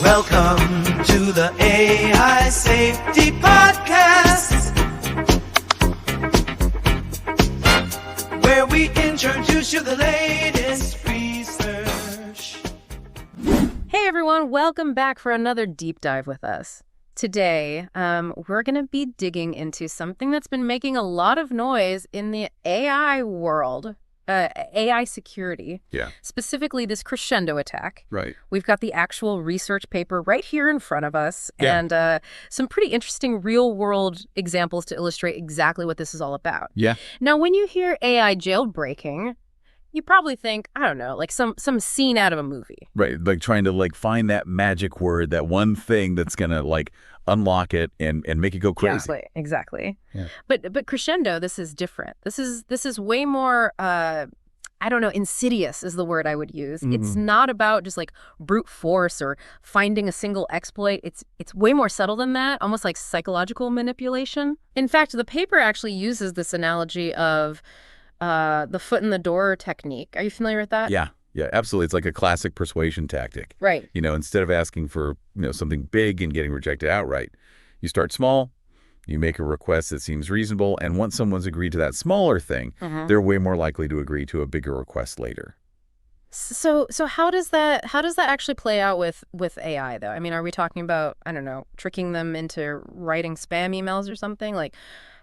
Welcome to the AI Safety Podcast, where we introduce you the latest research. Hey everyone, welcome back for another deep dive with us. Today, we're going to be digging into something that's been making a lot of noise in the AI world. AI security. Yeah. Specifically, this Crescendo attack. Right. We've got the actual research paper right here in front of us, Yeah. and some pretty interesting real-world examples to illustrate exactly what this is all about. Yeah. Now, when you hear AI jailbreaking, you probably think, I don't know, like some scene out of a movie. Right. Like trying to find that magic word, that one thing that's going to unlock it and make it go crazy. Exactly. Yeah. But Crescendo, this is different. This is way more, I don't know, insidious is the word I would use. Mm-hmm. It's not about just like brute force or finding a single exploit. It's way more subtle than that, almost like psychological manipulation. In fact, the paper actually uses this analogy of the foot in the door technique. Are you familiar with that? Yeah. Yeah, absolutely. It's like a classic persuasion tactic. Right. Instead of asking for, something big and getting rejected outright, you start small, you make a request that seems reasonable, and once someone's agreed to that smaller thing, they're way more likely to agree to a bigger request later. So how does that actually play out with AI though? I mean, are we talking about, I don't know, tricking them into writing spam emails or something? Like,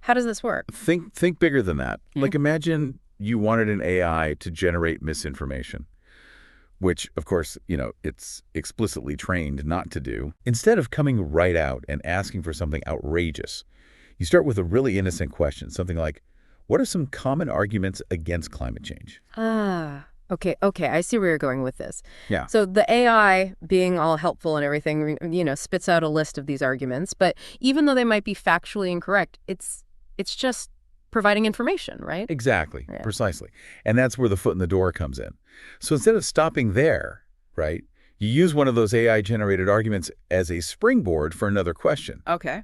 how does this work? Think bigger than that. Like imagine you wanted an AI to generate misinformation, which, of course, it's explicitly trained not to do. Instead of coming right out and asking for something outrageous, you start with a really innocent question, something like, what are some common arguments against climate change? Okay, I see where you're going with this. Yeah. So the AI, being all helpful and everything, spits out a list of these arguments, but even though they might be factually incorrect, it's just providing information, right? Exactly, Yeah. Precisely. And that's where the foot in the door comes in. So instead of stopping there, right, you use one of those AI-generated arguments as a springboard for another question. Okay.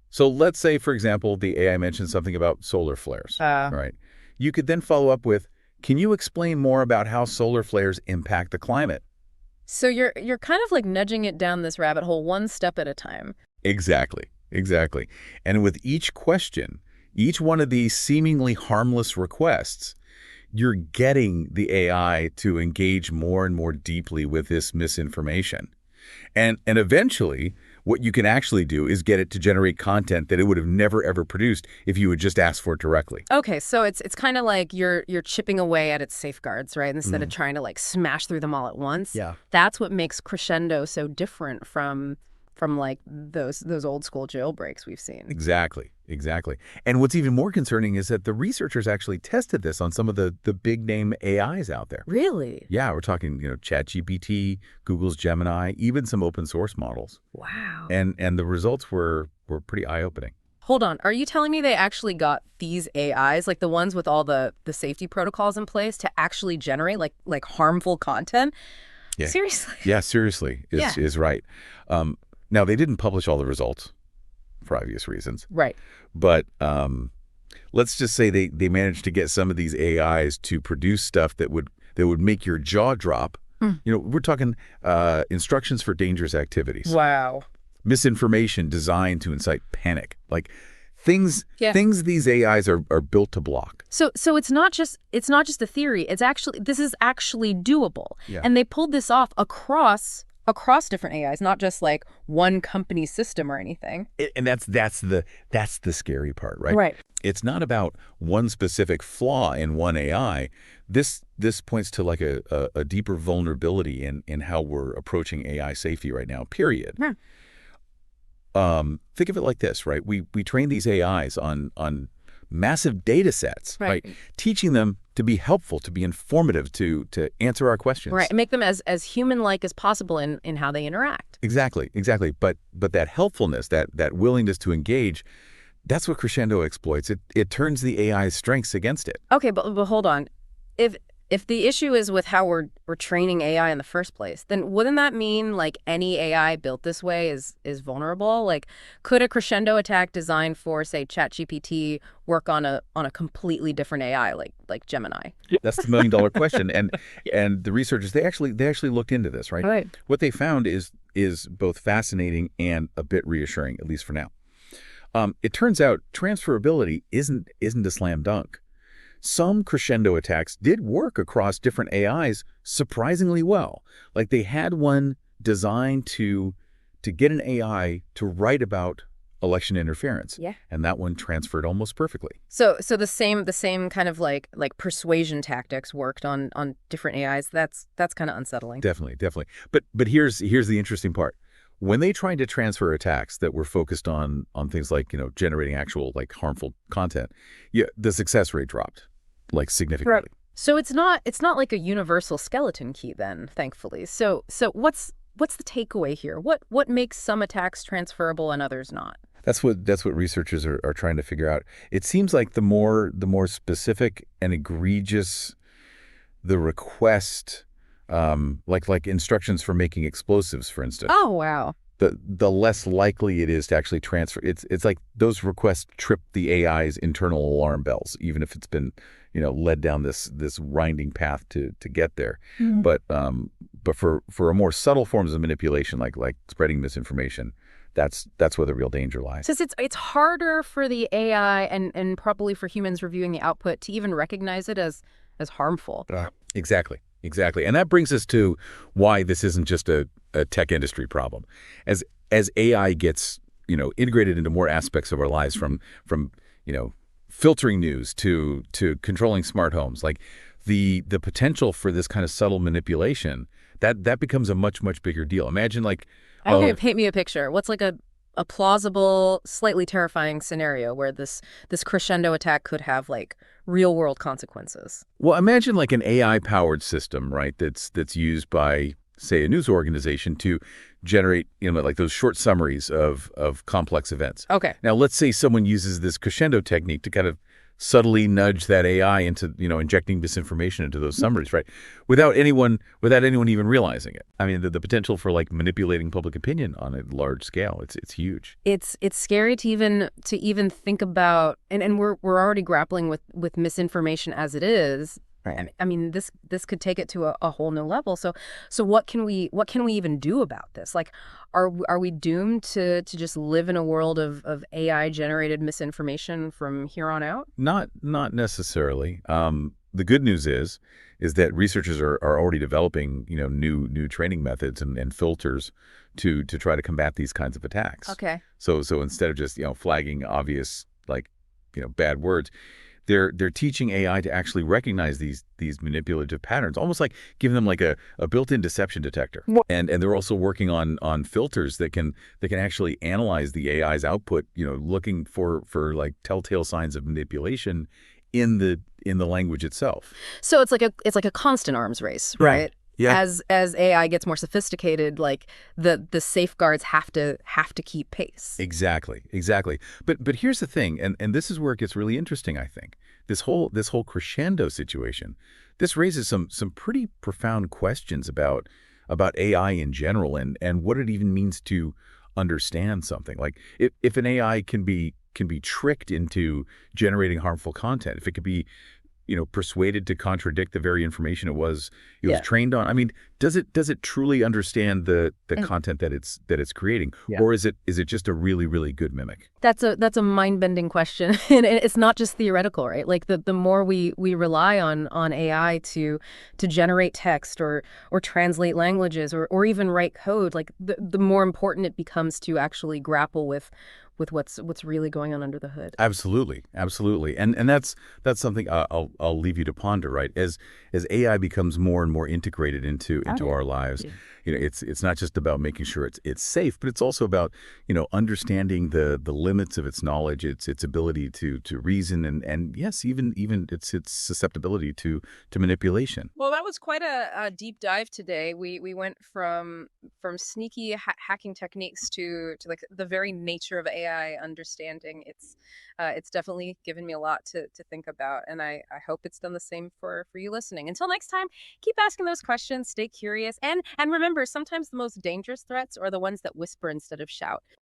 So let's say, for example, the AI mentioned something about solar flares, right? You could then follow up with, can you explain more about how solar flares impact the climate? So you're kind of like nudging it down this rabbit hole one step at a time. Exactly. And with each question, each one of these seemingly harmless requests, you're getting the AI to engage more and more deeply with this misinformation. And eventually, what you can actually do is get it to generate content that it would have never, ever produced if you had just asked for it directly. Okay, so it's kind of like you're chipping away at its safeguards, right? Instead of trying to smash through them all at once. Yeah. That's what makes Crescendo so different from like those old school jailbreaks we've seen. Exactly. And what's even more concerning is that the researchers actually tested this on some of the big name AIs out there. Really? Yeah, we're talking, ChatGPT, Google's Gemini, even some open source models. Wow. And the results were pretty eye-opening. Hold on. Are you telling me they actually got these AIs, like the ones with all the safety protocols in place, to actually generate like harmful content? Yeah. Seriously? Yeah, seriously is right. Now, they didn't publish all the results for obvious reasons. Right. But let's just say they managed to get some of these AIs to produce stuff that would make your jaw drop. We're talking instructions for dangerous activities. Wow. Misinformation designed to incite panic. Like things these AIs are built to block. So it's not just a theory. This is actually doable. Yeah. And they pulled this off across different AIs, not just like one company system or anything. And that's the scary part, right? Right. It's not about one specific flaw in one AI. This points to like a deeper vulnerability in how we're approaching AI safety right now, period. Yeah. Think of it like this, right? We train these AIs on massive data sets, right? Teaching them to be helpful, to be informative, to answer our questions. Right, and make them as human-like as possible in how they interact. Exactly. But that helpfulness, that willingness to engage, that's what Crescendo exploits. It turns the AI's strengths against it. Okay, but hold on. If the issue is with how we're training AI in the first place, then wouldn't that mean like any AI built this way is vulnerable? Like, could a Crescendo attack designed for, say, ChatGPT work on a completely different AI like Gemini? That's the $1 million question. And the researchers they actually looked into this, right? Right. What they found is is both fascinating and a bit reassuring, at least for now. It turns out transferability isn't a slam dunk. Some crescendo attacks did work across different AIs surprisingly well. Like they had one designed to get an AI to write about election interference. Yeah. And that one transferred almost perfectly. So the same kind of like persuasion tactics worked on different AIs. That's kind of unsettling. Definitely. But here's the interesting part. When they tried to transfer attacks that were focused on things like, generating actual like harmful content, the success rate dropped like significantly. Right. So it's not like a universal skeleton key then, thankfully. So what's the takeaway here? What makes some attacks transferable and others not? That's what researchers are trying to figure out. It seems like the more specific and egregious the request, like instructions for making explosives, for instance. Oh, wow. The less likely it is to actually transfer. It's like those requests trip the AI's internal alarm bells, even if it's been, led down this winding path to get there. Mm-hmm. But for a more subtle forms of manipulation, like spreading misinformation, that's where the real danger lies. Since it's harder for the AI and probably for humans reviewing the output to even recognize it as harmful. Exactly. And that brings us to why this isn't just a tech industry problem. As AI gets, integrated into more aspects of our lives, from filtering news to controlling smart homes, like the potential for this kind of subtle manipulation, that becomes a much bigger deal. Imagine like Okay, paint me a picture. What's like a plausible, slightly terrifying scenario where this crescendo attack could have like real world consequences? Well, imagine like an AI-powered system, right? That's used by, say, a news organization to generate, like those short summaries of complex events. Okay. Now, let's say someone uses this crescendo technique to kind of subtly nudge that AI into, injecting misinformation into those summaries, right? Without anyone even realizing it. I mean, the potential for like manipulating public opinion on a large scale, it's huge. It's scary to even think about, and we're already grappling with misinformation as it is. Right. I mean, this could take it to a whole new level. So what can we even do about this? Like, are we doomed to just live in a world of AI generated misinformation from here on out? Not necessarily. The good news is that researchers are already developing, new training methods and filters to try to combat these kinds of attacks. Okay. So instead of just, flagging obvious, like, bad words, they're teaching AI to actually recognize these manipulative patterns, almost like giving them like a built-in deception detector. And they're also working on filters that can actually analyze the AI's output, looking for like telltale signs of manipulation in the language itself. So it's like a constant arms race, right? Yeah. As AI gets more sophisticated, like the safeguards have to keep pace. Exactly. But here's the thing, and this is where it gets really interesting, I think. This whole crescendo situation, this raises some pretty profound questions about AI in general and what it even means to understand something. Like if an AI can be tricked into generating harmful content, if it could be persuaded to contradict the very information it was trained on. I mean, does it truly understand the content that it's creating, or is it just a really, really good mimic? That's a mind-bending question, and it's not just theoretical, right? Like the more we rely on AI to generate text or translate languages or even write code, like the more important it becomes to actually grapple with what's really going on under the hood. Absolutely. And that's something I'll leave you to ponder, right? As AI becomes more and more integrated into our lives, it's not just about making sure it's safe, but it's also about, understanding the limits of its knowledge, its ability to reason, and yes, even its susceptibility to manipulation. Well, that was quite a deep dive today. We went from sneaky hacking techniques to like the very nature of AI understanding. It's definitely given me a lot to think about, and I hope it's done the same for you listening. Until next time, keep asking those questions, stay curious, and remember, sometimes the most dangerous threats are the ones that whisper instead of shout.